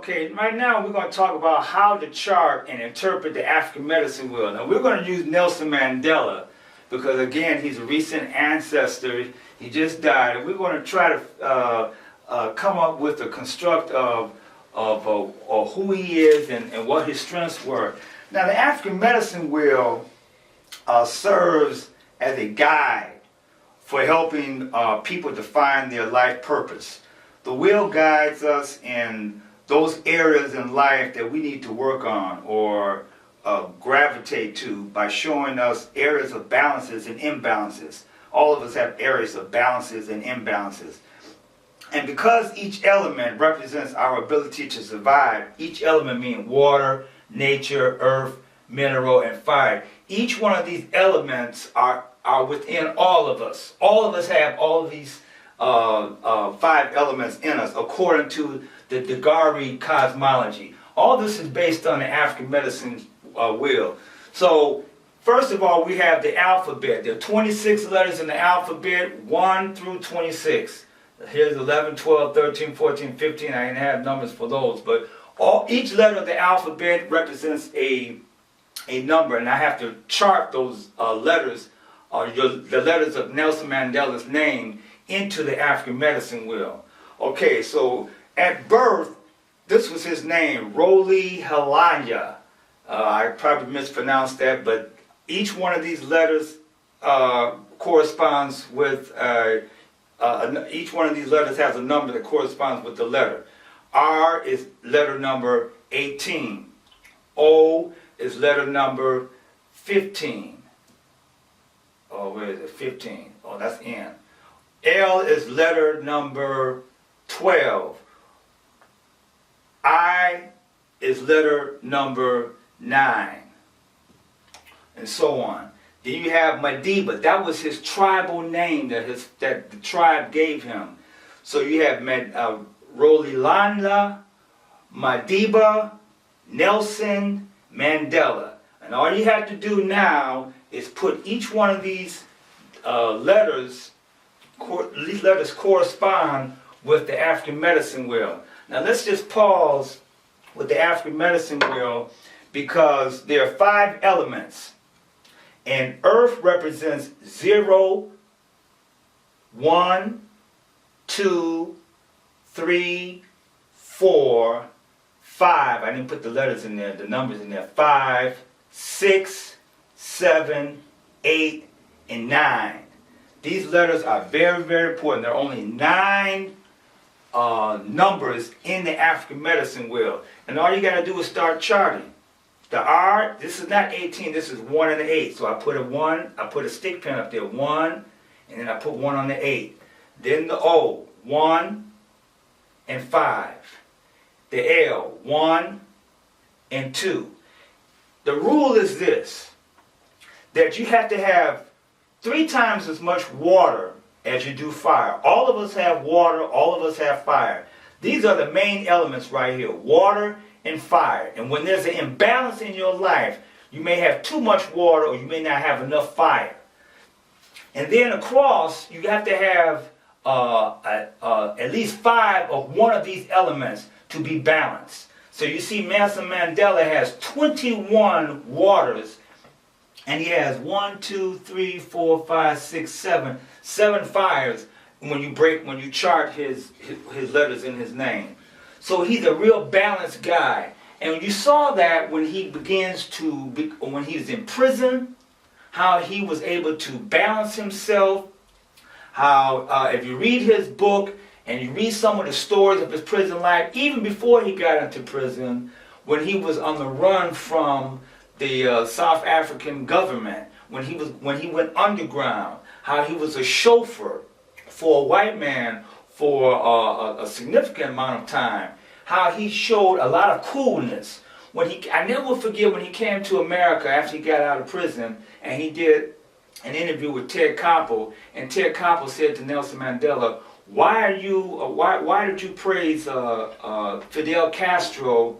Okay, right now we're going to talk about how to chart and interpret the African medicine wheel. Now we're going to use Nelson Mandela because again he's a recent ancestor. He just died, and we're going to try to come up with a construct of who he is and what his strengths were. Now the African medicine wheel serves as a guide for helping people define their life purpose. The wheel guides us in those areas in life that we need to work on or gravitate to by showing us areas of balances and imbalances. All of us have areas of balances and imbalances. And because each element represents our ability to survive, each element meaning water, nature, earth, mineral, and fire, each one of these elements are within all of us. All of us have all of these 5 elements in us according to the Degari cosmology. All this is based on the African medicine wheel. So first of all, we have the alphabet. There are 26 letters in the alphabet, 1 through 26. Here's 11, 12, 13, 14, 15. I didn't have numbers for those, but each letter of the alphabet represents a number, and I have to chart those letters, the letters of Nelson Mandela's name, into the African medicine wheel. Okay, so at birth, this was his name, Roli Halanya. I probably mispronounced that, but each one of these letters corresponds with, each one of these letters has a number that corresponds with the letter. R is letter number 18. O is letter number 15. Oh, where is it? 15. Oh, that's N. L is letter number 12. I is letter number 9. And so on. Then you have Madiba. That was his tribal name that the tribe gave him. So you have Rolihlahla, Madiba, Nelson, Mandela. And all you have to do now is put each one of these letters correspond with the African medicine wheel. Now let's just pause with the African medicine wheel because there are 5 elements. And earth represents 0, 1, 2, 3, 4, 5. I didn't put the letters in there, the numbers in there. 5, 6, 7, 8, and 9. These letters are very, very important. There are only 9 numbers in the African medicine wheel. And all you got to do is start charting. The R, this is not 18, this is 1 and 8. So I put a 1, I put a stick pin up there, 1, and then I put 1 on the 8. Then the O, 1 and 5. The L, 1 and 2. The rule is this, that you have to have 3 times as much water as you do fire. All of us have water, all of us have fire. These are the main elements right here, water and fire. And when there's an imbalance in your life, you may have too much water or you may not have enough fire. And then across, you have to have at least 5 of one of these elements to be balanced. So you see Nelson Mandela has 21 waters, and he has 1, 2, 3, 4, 5, 6, 7 fires when you chart his letters in his name. So he's a real balanced guy. And you saw that when he when he was in prison, how he was able to balance himself, how if you read his book and you read some of the stories of his prison life, even before he got into prison, when he was on the run from the South African government, when he went underground, how he was a chauffeur for a white man for a significant amount of time, how he showed a lot of coolness. I never will forget when he came to America after he got out of prison, and he did an interview with Ted Koppel, and Ted Koppel said to Nelson Mandela, why did you praise Fidel Castro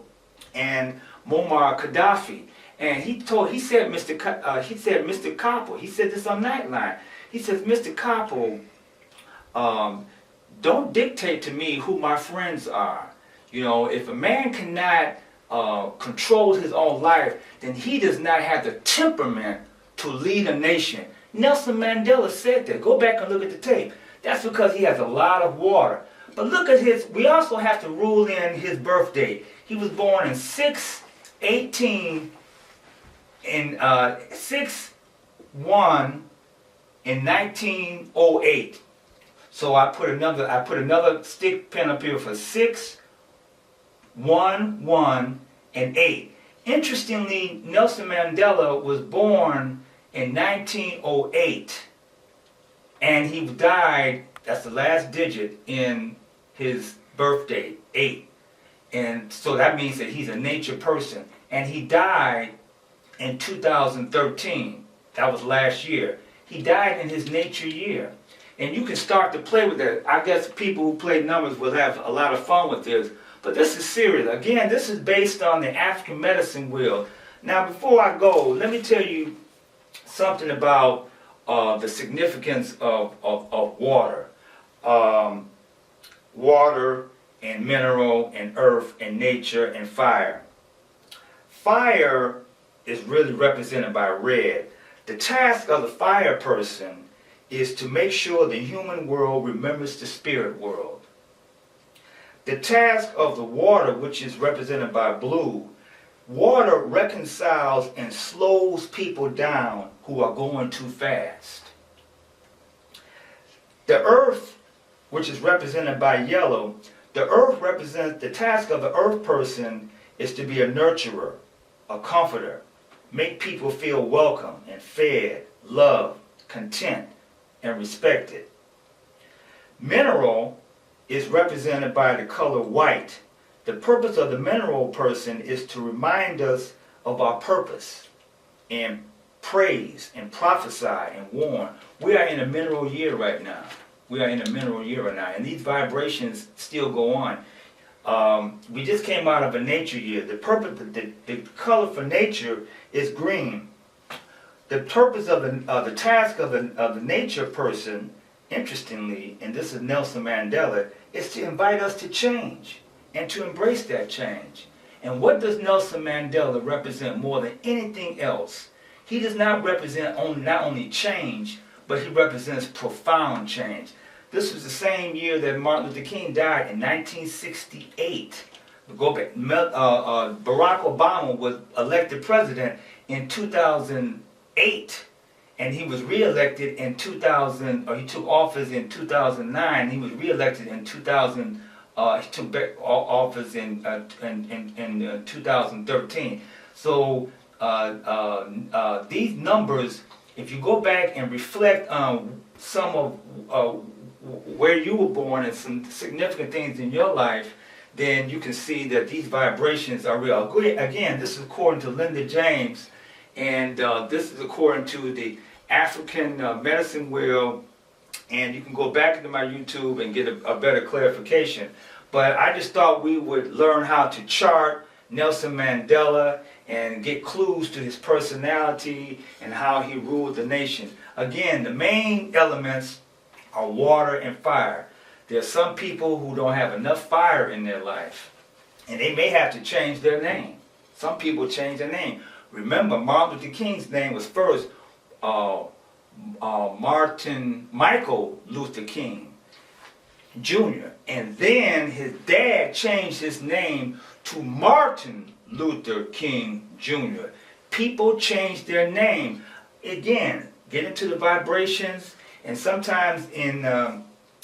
and Muammar Gaddafi? And he said, Mr. Koppel, he said this on Nightline. He says, Mr. Koppel, don't dictate to me who my friends are. You know, if a man cannot control his own life, then he does not have the temperament to lead a nation. Nelson Mandela said that. Go back and look at the tape. That's because he has a lot of water. But look at his, we also have to rule in his birth date. He was born in 6/18 in 6/1 in 1908. So I put another stick pin up here for 6/1/1 and 8. Interestingly, Nelson Mandela was born in 1908 and he died, that's the last digit in his birth date, 8. And so that means that he's a nature person. And he died in 2013. That was last year. He died in his nature year. And you can start to play with that. I guess people who play numbers will have a lot of fun with this. But this is serious. Again, this is based on the African medicine wheel. Now, before I go, let me tell you something about the significance of water. Water and mineral and earth and nature and fire. Fire is really represented by red. The task of the fire person is to make sure the human world remembers the spirit world. The task of the water, which is represented by blue, water reconciles and slows people down who are going too fast. The earth, which is represented by yellow, the earth represents, the task of the earth person is to be a nurturer, a comforter, make people feel welcome and fed, loved, content, and respected. Mineral is represented by the color white. The purpose of the mineral person is to remind us of our purpose and praise and prophesy and warn. We are in a mineral year right now. And these vibrations still go on. We just came out of a nature year. The purpose, the color for nature is green. The purpose of the task of the nature person, interestingly, and this is Nelson Mandela, is to invite us to change and to embrace that change. And what does Nelson Mandela represent more than anything else? He does not represent not only change, but he represents profound change. This was the same year that Martin Luther King died in 1968. Go back. Barack Obama was elected president in 2008, and he was re-elected in 2000. Or he took office in 2009. He was re-elected in 2000. He took back office in 2013. So these numbers, if you go back and reflect on some of where you were born and some significant things in your life, then you can see that these vibrations are real. Again, this is according to Linda James, and this is according to the African medicine wheel, and you can go back into my YouTube and get a better clarification. But I just thought we would learn how to chart Nelson Mandela and get clues to his personality and how he ruled the nation. Again, the main elements are water and fire. There are some people who don't have enough fire in their life, and they may have to change their name. Some people change their name. Remember, Martin Luther King's name was first Michael Luther King Jr., and then his dad changed his name to Martin Luther King Jr. People change their name. Again, get into the vibrations, and sometimes in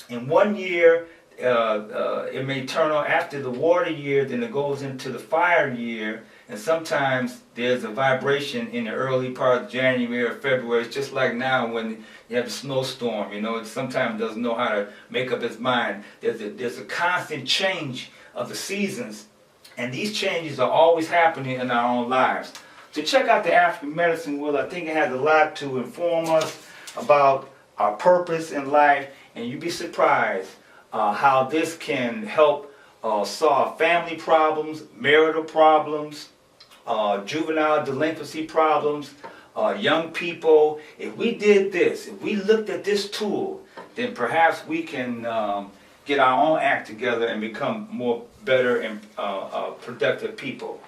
1 year it may turn on after the water year, then it goes into the fire year, and sometimes there's a vibration in the early part of January or February. It's just like now when you have a snowstorm, you know, it sometimes doesn't know how to make up its mind. There's a constant change of the seasons, and these changes are always happening in our own lives. So check out the African medicine wheel. I think it has a lot to inform us about our purpose in life, and you'd be surprised how this can help solve family problems, marital problems, juvenile delinquency problems, young people. If we did this, if we looked at this tool, then perhaps we can get our own act together and become more better and productive people.